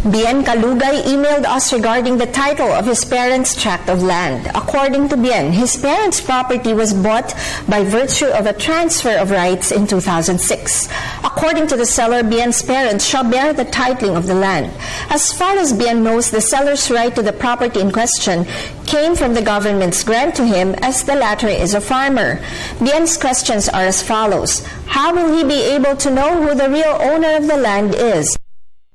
Bien Calugay emailed us regarding the title of his parents' tract of land. According to Bien, his parents' property was bought by virtue of a transfer of rights in 2006. According to the seller, Bien's parents shall bear the titling of the land. As far as Bien knows, the seller's right to the property in question came from the government's grant to him, as the latter is a farmer. Bien's questions are as follows. How will he be able to know who the real owner of the land is?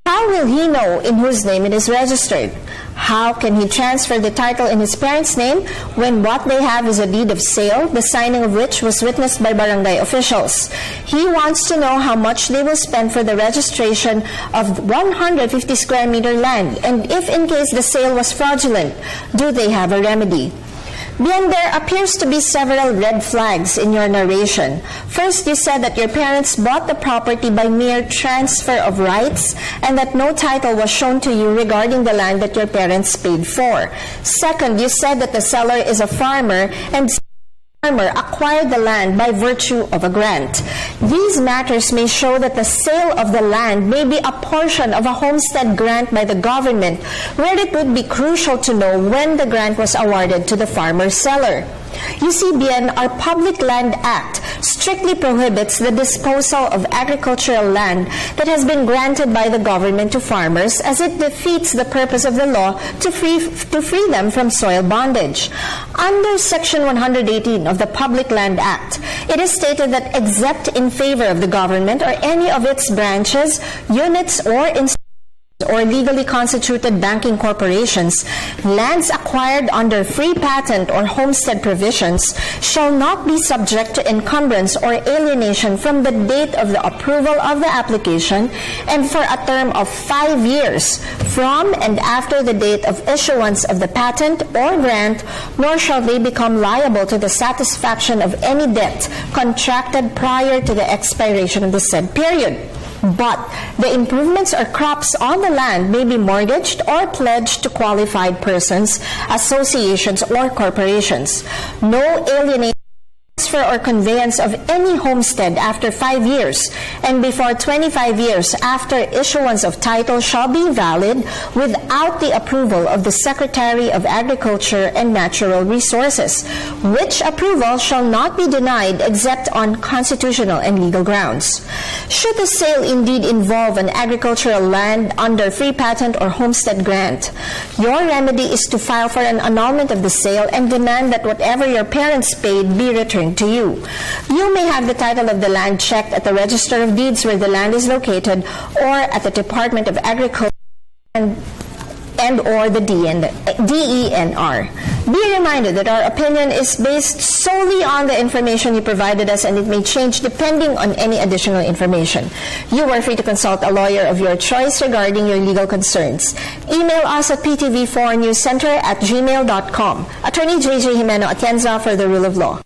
How will he know in whose name it is registered? How can he transfer the title in his parents' name when what they have is a deed of sale, the signing of which was witnessed by barangay officials? He wants to know how much they will spend for the registration of 150 square meter land, and if in case the sale was fraudulent, do they have a remedy? Bien, there appears to be several red flags in your narration. First, you said that your parents bought the property by mere transfer of rights and that no title was shown to you regarding the land that your parents paid for. Second, you said that the seller is a farmer and acquired the land by virtue of a grant. These matters may show that the sale of the land may be a portion of a homestead grant by the government, where it would be crucial to know when the grant was awarded to the farmer seller. You see, Bien, our Public Land Act strictly prohibits the disposal of agricultural land that has been granted by the government to farmers, as it defeats the purpose of the law to free them from soil bondage. Under Section 118 of the Public Land Act, it is stated that except in favor of the government or any of its branches, units, or institutions, or legally constituted banking corporations, lands acquired under free patent or homestead provisions shall not be subject to encumbrance or alienation from the date of the approval of the application and for a term of 5 years from and after the date of issuance of the patent or grant, nor shall they become liable to the satisfaction of any debt contracted prior to the expiration of the said period. But the improvements or crops on the land may be mortgaged or pledged to qualified persons, associations, or corporations. No alienation, transfer, or conveyance of any homestead after 5 years and before 25 years after issuance of title shall be valid without the approval of the Secretary of Agriculture and Natural Resources, which approval shall not be denied except on constitutional and legal grounds. Should the sale indeed involve an agricultural land under free patent or homestead grant, your remedy is to file for an annulment of the sale and demand that whatever your parents paid be returned to you. You may have the title of the land checked at the Register of Deeds where the land is located, or at the Department of Agriculture and or the DENR. Be reminded that our opinion is based solely on the information you provided us, and it may change depending on any additional information. You are free to consult a lawyer of your choice regarding your legal concerns. Email us at ptv4newscenter@gmail.com. Attorney Jimeno Atienza for the Rule of Law.